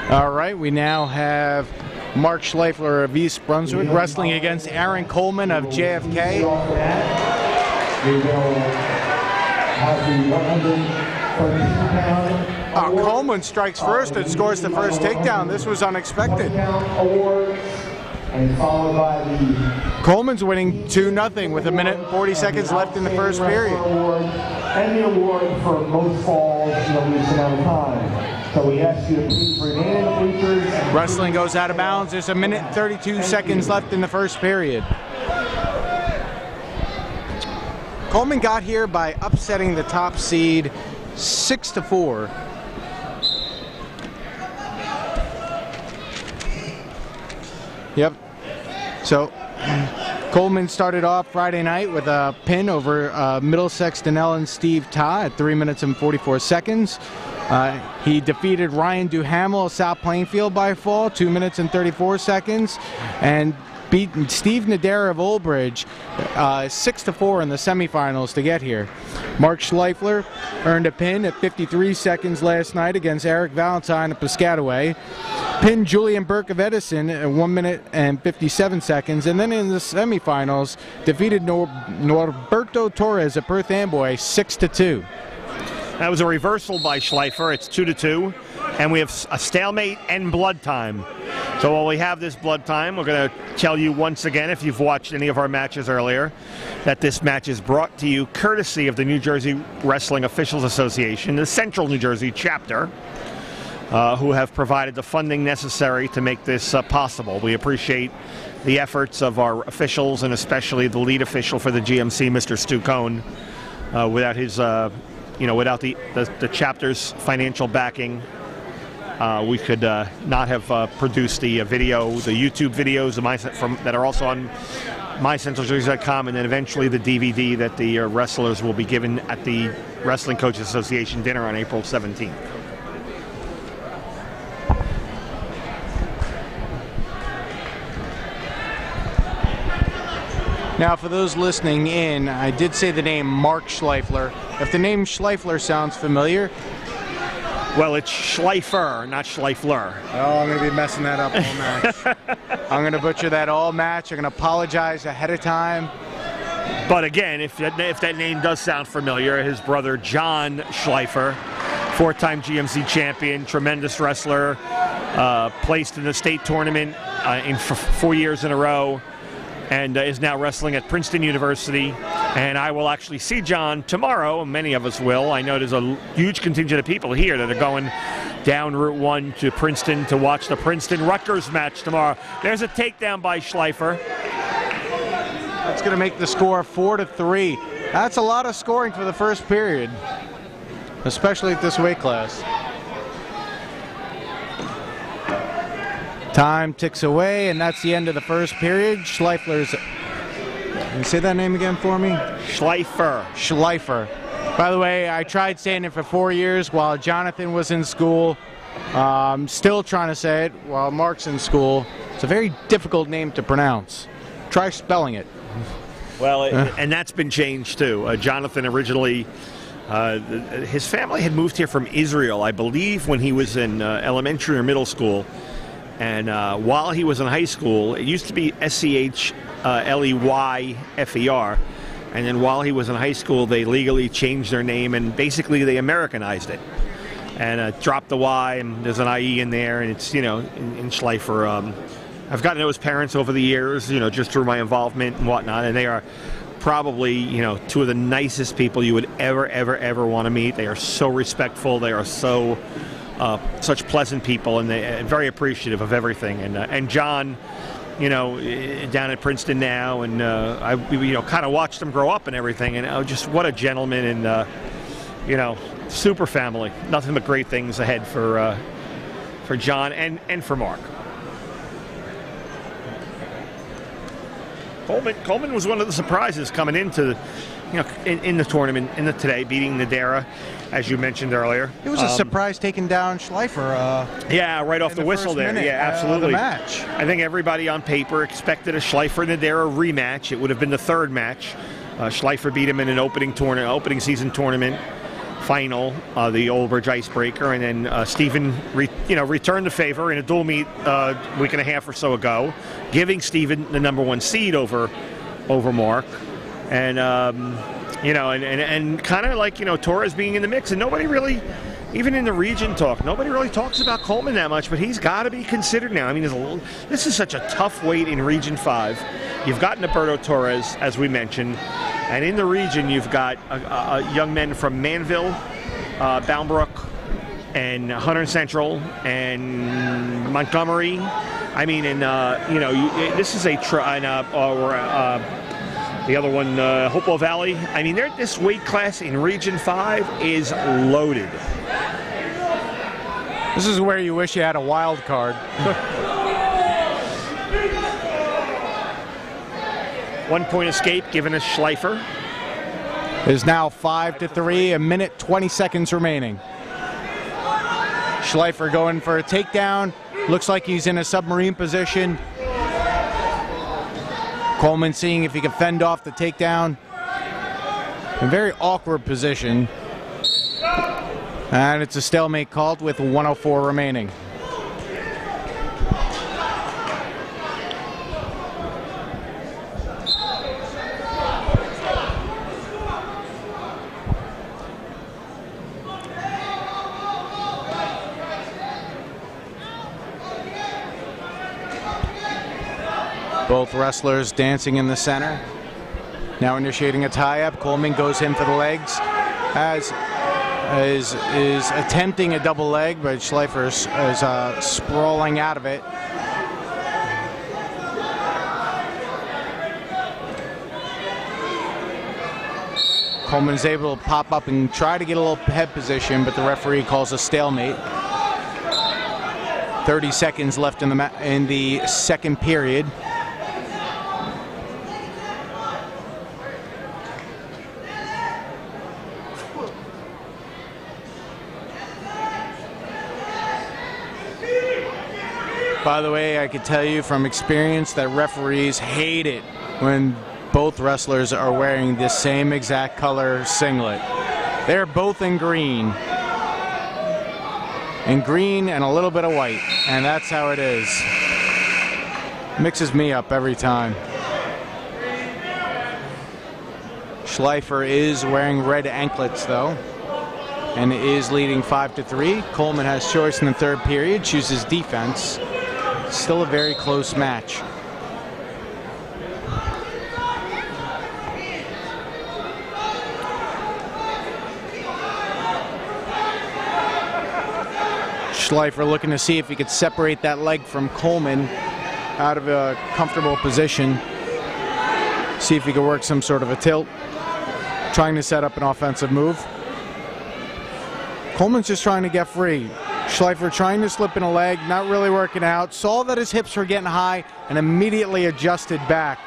All right, we now have Mark Schleifer of East Brunswick wrestling against Aaron Coleman of JFK. Coleman strikes first and scores the first takedown. This was unexpected. Coleman's winning 2-0 with 1 minute and 40 seconds left in the first period. And the award for most falls in the least amount of time. So we ask you to please remain in the bleachers. Wrestling goes out of bounds. There's 1 minute and 32 seconds left in the first period. Coleman got here by upsetting the top seed 6-4. Yep. So Coleman started off Friday night with a pin over Middlesex Donnell Steve Ta at 3 minutes and 44 seconds. He defeated Ryan Duhamel of South Plainfield by fall, 2 minutes and 34 seconds, and beat Steve Nadera of Old Bridge 6-4 in the semifinals to get here. Mark Schleifer earned a pin at 53 seconds last night against Eric Valentine of Piscataway. Pinned Julian Burke of Edison at 1 minute and 57 seconds, and then in the semifinals defeated Norberto Torres of Perth Amboy 6-2. That was a reversal by Schleifer. It's 2-2, and we have a stalemate and blood time. So while we have this blood time, we're going to tell you once again, if you've watched any of our matches earlier, that this match is brought to you courtesy of the New Jersey Wrestling Officials Association, the Central New Jersey chapter, who have provided the funding necessary to make this possible. We appreciate the efforts of our officials, and especially the lead official for the GMC, Mr. Stu Cohn. Without his, without the chapter's financial backing, we could not have produced the video, the YouTube videos that are also on mycentraljersey.com, and then eventually the DVD that the wrestlers will be given at the Wrestling Coaches Association dinner on April 17th. Now, for those listening in, I did say the name Mark Schleifer. If the name Schleifer sounds familiar, well, it's Schleifer, not Schleifler. Oh, I'm going to be messing that up all match. I'm going to butcher that all match. I'm going to apologize ahead of time. But again, if that name does sound familiar, his brother John Schleifer, four-time GMC champion, tremendous wrestler, placed in the state tournament in 4 years in a row, and is now wrestling at Princeton University. And I will actually see John tomorrow, and many of us will. I know there's a huge contingent of people here that are going down Route 1 to Princeton to watch the Princeton-Rutgers match tomorrow. There's a takedown by Schleifer. That's going to make the score 4-3. That's a lot of scoring for the first period, especially at this weight class. Time ticks away, and that's the end of the first period. Schleifer's... Can you say that name again for me? Schleifer. Schleifer. By the way, I tried saying it for 4 years while Jonathan was in school. Still trying to say it while Mark's in school. It's a very difficult name to pronounce. Try spelling it. Well, and that's been changed too. Jonathan originally, his family had moved here from Israel, I believe, when he was in elementary or middle school. And while he was in high school, it used to be Schleifer. And then while he was in high school, they legally changed their name, and basically they Americanized it. And dropped the Y, and there's an IE in there, and it's, in Schleifer. I've gotten to know his parents over the years, just through my involvement and whatnot, and they are probably, two of the nicest people you would ever want to meet. They are so respectful. They are so... such pleasant people, and they're very appreciative of everything. And John, down at Princeton now, and I kind of watched him grow up and everything, and just what a gentleman, and super family. Nothing but great things ahead for John and for Mark. Coleman was one of the surprises coming into in the tournament today, beating Nadera, as you mentioned earlier. It was a surprise taking down Schleifer. Yeah, right off the whistle there. Yeah, absolutely. The match. I think everybody on paper expected a Schleifer-Nadera rematch. It would have been the third match. Schleifer beat him in an opening season tournament final, the Old Bridge Icebreaker, and then Stephen returned the favor in a dual meet a week and a half or so ago, giving Stephen the #1 seed over Mark, and and kind of like Torres being in the mix, and nobody really, even in the region talk, nobody really talks about Coleman that much, but he's got to be considered now. I mean, this is such a tough weight in Region 5. You've got Norberto Torres, as we mentioned, and in the region you've got young men from Manville, Boundbrook, and Hunter Central, and Montgomery. I mean, and this is the other one, Hopewell Valley. I mean, this weight class in Region 5 is loaded. This is where you wish you had a wild card. 1 point escape given to Schleifer. It is now 5-3, a minute 20 seconds remaining. Schleifer going for a takedown. Looks like he's in a submarine position. Coleman seeing if he can fend off the takedown. A very awkward position. And it's a stalemate called with 1:04 remaining. Both wrestlers dancing in the center. Now initiating a tie-up. Coleman goes in for the legs. Is attempting a double leg, but Schleifer is sprawling out of it. Coleman is able to pop up and try to get a little head position, but the referee calls a stalemate. 30 seconds left in the second period. By the way, I could tell you from experience that referees hate it when both wrestlers are wearing the same exact color singlet. They're both in green. In green and a little bit of white. And that's how it is. Mixes me up every time. Schleifer is wearing red anklets though, and is leading 5-3. Coleman has choice in the third period, chooses defense. Still a very close match. Schleifer looking to see if he could separate that leg from Coleman out of a comfortable position. See if he could work some sort of a tilt. Trying to set up an offensive move. Coleman's just trying to get free. Schleifer trying to slip in a leg, not really working out. Saw that his hips were getting high and immediately adjusted back.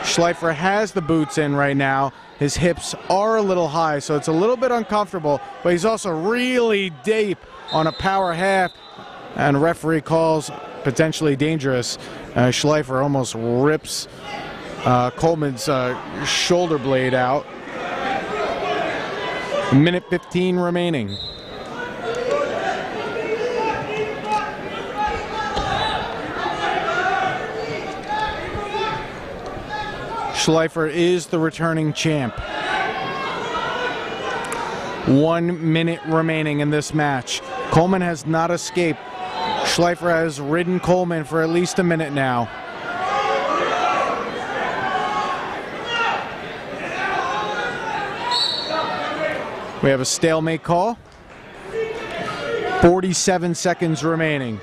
Schleifer has the boots in right now. His hips are a little high, so it's a little bit uncomfortable, but he's also really deep on a power half, and referee calls potentially dangerous. Schleifer almost rips Coleman's shoulder blade out. A minute 15 remaining. Schleifer is the returning champ. 1 minute remaining in this match. Coleman has not escaped. Schleifer has ridden Coleman for at least a minute now. We have a stalemate call. 47 seconds remaining.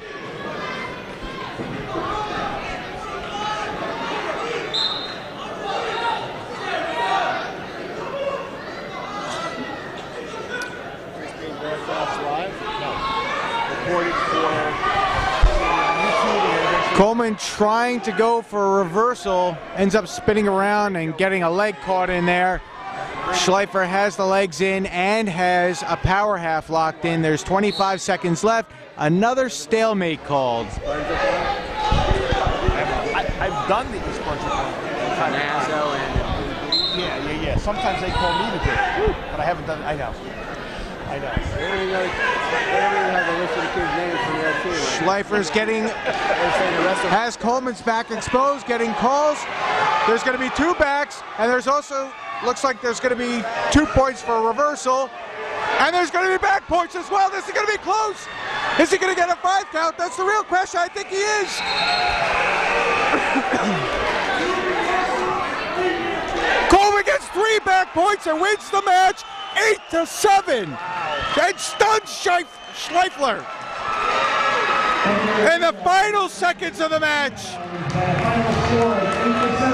Coleman trying to go for a reversal, ends up spinning around and getting a leg caught in there. Schleifer has the legs in and has a power half locked in. There's 25 seconds left. Another stalemate called. I've done the East Brunswick NASA and Yeah, sometimes they call me to do it, but I haven't done it. I know. I know. They don't even have to listen to kids' names from their team. Schleifer's getting, has Coleman's back exposed, getting calls. There's going to be 2 backs, and there's also, looks like there's going to be 2 points for a reversal. And there's going to be back points as well. This is going to be close. Is he going to get a 5 count? That's the real question. I think he is. Coleman gets 3 back points and wins the match 8-7. And stuns Schleifer. In the final seconds of the match,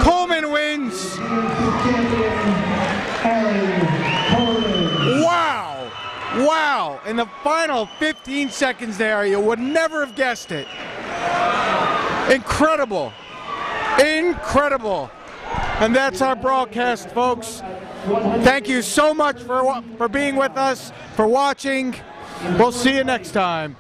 Coleman wins. Wow. Wow. In the final 15 seconds there, you would never have guessed it. Incredible. Incredible. And that's our broadcast, folks. Thank you so much for being with us, for watching. We'll see you next time.